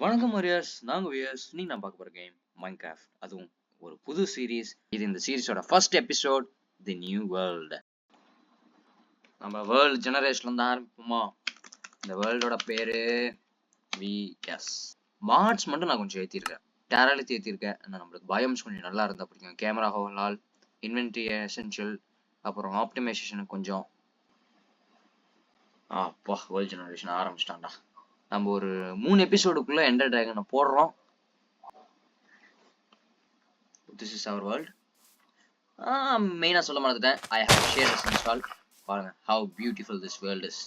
வணக்கம் வாரியர்ஸ், நாங்க வியர்ஸ். நீங்க நான் பார்க்க போற கேம் மைன்கிராஃப்ட். அதுவும் ஒரு புது சீரீஸ். இது இந்த சீரீஸோட ஃபர்ஸ்ட் எபிசோட், தி நியூ வேர்ல்ட். நம்ம வேர்ல்ட் ஜெனரேஷன்ல இருந்து ஆரம்பிப்போமா? இந்த வேர்ல்டோட பேரு விஎஸ். மார்ட்ஸ் மட்டும் நான் கொஞ்சம் ஏற்றிருக்கேன், டேரலித்தி ஏற்றிருக்கேன். நம்மளுக்கு பயோம்ஸ் கொஞ்சம் நல்லா இருந்தால் பிடிக்கும். கேமரா ஹோலால், இன்வென்ட்ரி எசென்ஷியல், அப்புறம் ஆப்டிமைசேஷனுக்கு கொஞ்சம். அப்பா, வேர்ல்ட் ஜெனரேஷன் ஆரம்பிச்சிட்டான்டா. நம்ம ஒரு 3 எபிசோடுக்குள்ள எண்டர் டிராகனை போடுறோம். This is our world. மெயினா சொல்ல மறந்துட்டேன். I have shared this install. பாருங்க how beautiful this world is.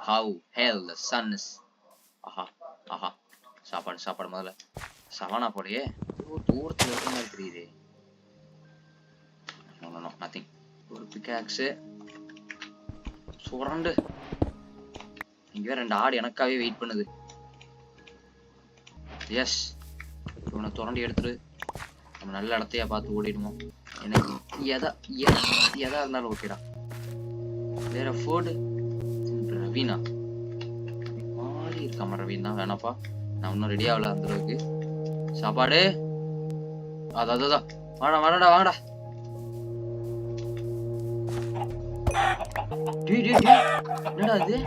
How hell the sun is. ஆஹா சாப்பாடு முதல்ல. சவானா போலயே தூரத்துல இருக்கிற மாதிரி தெரியுது. No, nothing. ஒரு பிக்காக்ஸ் சுரண்டு. இங்க 2 ஆடு எனக்காகவே வெயிட் பண்ணுது. எஸ், இவனை துரண்டி எடுத்துட்டு நம்ம நல்ல இடத்தையா பார்த்து ஓடிடுவோம். எனக்கு எதா இருந்தாலும் ஓகேடா. வேற ஃபுட் ரவீனா மாறி இருக்காம. ரவீனா வேணாப்பா, நான் இன்னும் ரெடி ஆகல அந்த அளவுக்கு. சாப்பாடு அதான் வாடா. என்னடா இது?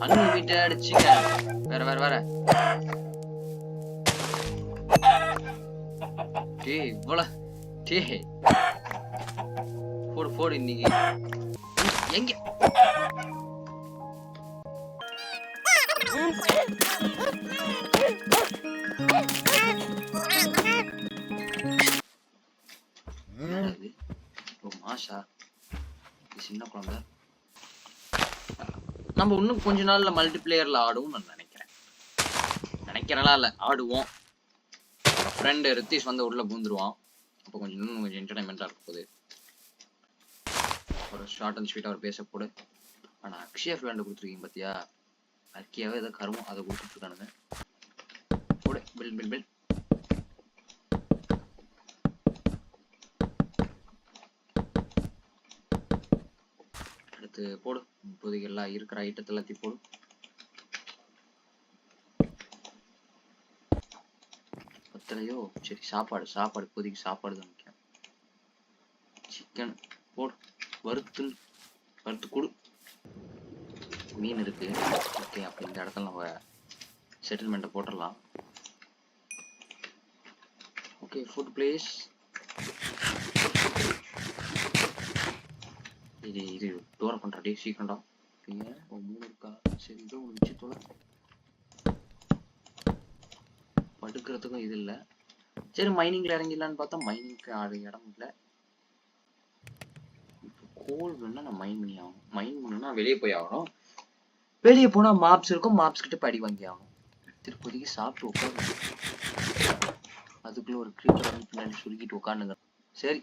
Unlimited chicken. வேற போடு இன்னைக்கு எங்க மாஷா சின்ன குழந்தை. நம்ம இன்னும் கொஞ்ச நாள்ல மல்டிபிளேயர்ல ஆடுவோம் நான் நினைக்கிறேன்லாம் இல்ல, ஆடுவோம். ஃப்ரெண்டு ரித்தீஷ் வந்து உள்ள பூந்துருவான். அப்போ கொஞ்சம் என்டர்டைன்மெண்டா இருக்க போகுது. ஒரு ஷார்ட் அண்ட் ஸ்வீட்டா ஒரு பேச போடு. ஆனா அக்ஷயா ஃப்ரெண்டு கொடுத்துருக்கீங்க பாத்தியா? அக்கியாவே ஏதோ கருமம் அதை கொடுத்துட்டு இருக்கானுங்க. போடு பில் அடுத்து போடு. இப்போதைக்கு எல்லாம் இருக்கிற ஐட்டத்தை எல்லாத்தையும் போடு. பத்தலையோ? சரி, சாப்பாடு இப்போதைக்கு சாப்பாடு தான் முக்கியம். சிக்கன் போடு, வறுத்து கொடு. மீன் இருக்கு. ஓகே, அப்போ இந்த இடத்துல நம்ம செட்டில்மெண்ட்டை போட்டுடலாம். Okay, food place. இது டோரை பண்றா டே, சீக்கிரம்டா. 3 இருக்கா? சரி, இதோ ஒன்று வச்சு தோல. படுக்கிறதுக்கும் இது இல்லை. சரி, மைனிங்ல இறங்கிடலான்னு பார்த்தா மைனிங்க்கு இடம் இல்லை. கோல் வேணா நான் மைன் பண்ணா வெளியே போய் ஆகணும். வெளியே போனா மாப்ஸ் இருக்கும், மாப்ஸ் கிட்ட படி வாங்கி ஆகணும். திருப்பதிக்கு சாப்பிட்டு உட்காந்து அதுக்குள்ள ஒரு கிரீப்பர் பின்னாடி சுருக்கிட்டு உட்காந்துங்க. சரி,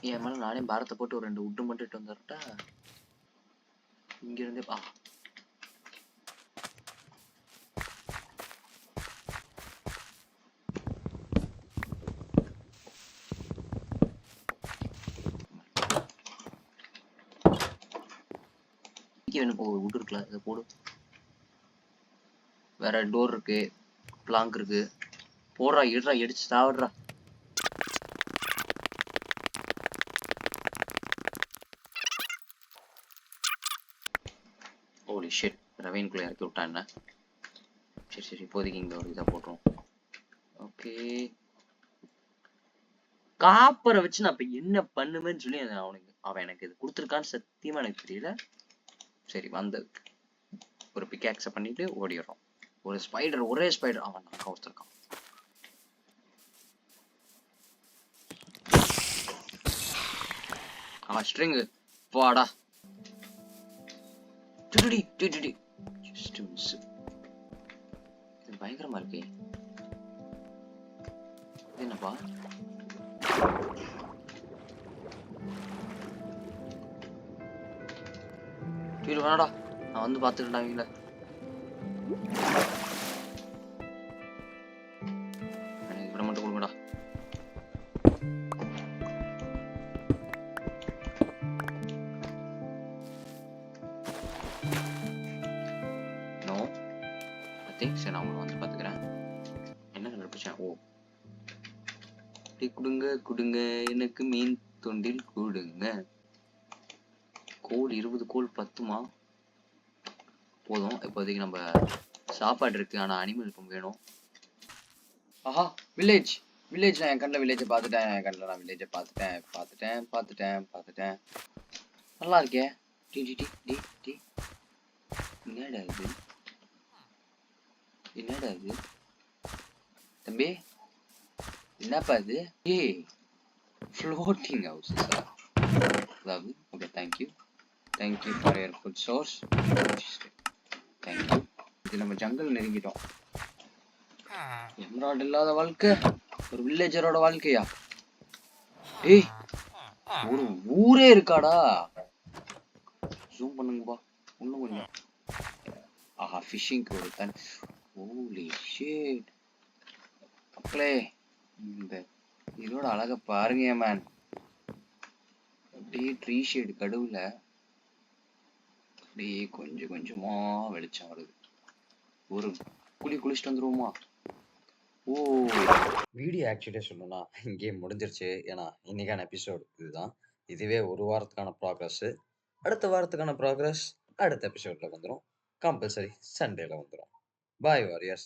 என் மேல நானே பாரத்தை போட்டு ஒரு 2 உட்டு மட்டும் வந்துட்டா இங்க இருந்தே. உட் இருக்குல்ல, அதை போடு. வேற டோர் இருக்கு, பிளாங்க் இருக்கு. போடுறா, எடுத்து சாவிடுறா. ஓலி ஷிட், ரவீன்குள்ள இறக்கி விட்டா என்ன? சரி, இப்போதைக்கு இங்க ஒரு இதை போட்டுரும். ஓகே, காப்பரை வச்சு நான் இப்ப என்ன பண்ணுவேன்னு சொல்லி அவன் எனக்கு இது கொடுத்துருக்கான்னு சத்தியமா எனக்கு தெரியல. சரி, வந்து ஒரு பிக்காக்ஸை பண்ணிட்டு ஓடிடுறோம். ஒரே ஸ்பைடர் அவன் தான் கவுத்திருக்கான். ஸ்ட்ரிங் வாடா. இது பயங்கரமா இருக்கு. இது என்னப்பா? வேணாடா, நான் வந்து பாத்துக்கிட்டாங்கல்ல. எனக்கு மட்டும் கொடுங்கடா. சரி நான் உங்களை வந்து பார்த்துக்கிறேன். என்ன கண்டுபிடிச்சேன்? ஓ, டீ கொடுங்க கொடுங்க எனக்கு மீன் தொண்டில் கொடுங்க. கோல் 20 கோல் பத்துமா? போதும். இப்போதைக்கு நம்ம சாப்பாடு இருக்கு, ஆனா அனிமல் இப்போ வேணும். ஆஹா, வில்லேஜ் வில்லேஜ். நான் என் கண்ணில் வில்லேஜை பார்த்துட்டேன். என் கண்ணில் நான் வில்லேஜை பார்த்துட்டேன். நல்லா இருக்கே. டி டி டி டி டி என்னடா இது? என்னடா இது தம்பி? என்னப்பா இது? ஏய், ஃப்ளோட்டிங் ஹவுஸஸா? அதாவது okay, thank you for your food source. Thank you. இது நம்ம ஜங்கல் நெருங்கிட்டோம். எம்ராய்டு இல்லாத வாழ்க்கை ஒரு வில்லேஜரோட வாழ்க்கையா? ஏய், ஒரு ஊரே இருக்காடா. ஜூம் பண்ணுங்கப்பா இன்னும் கொஞ்சம். ஆஹா, ஃபிஷிங்க்கு ஒரு தன். ஹோலி ஷிட் மக்களே, இந்த இதோட அழகை பாருங்க மேன். அப்படியே ட்ரீ ஷேடு கடுவுல அப்படியே கொஞ்சம் கொஞ்சமா வெளிச்சம் வருது. ஒரு குளிச்சுட்டு வந்துருவோமா? ஓ, வீடியோ ஆக்சுவலியாக சொல்லணும்னா கேம் முடிஞ்சிருச்சு. ஏன்னா இன்னைக்கான எபிசோடு இதுதான். இதுவே ஒரு வாரத்துக்கான ப்ராக்ரஸ். அடுத்த வாரத்துக்கான ப்ராக்ரஸ் அடுத்த எபிசோட்ல வந்துடும். கம்பல்சரி சண்டேல வந்துடும். பாய் வாரியர்ஸ்.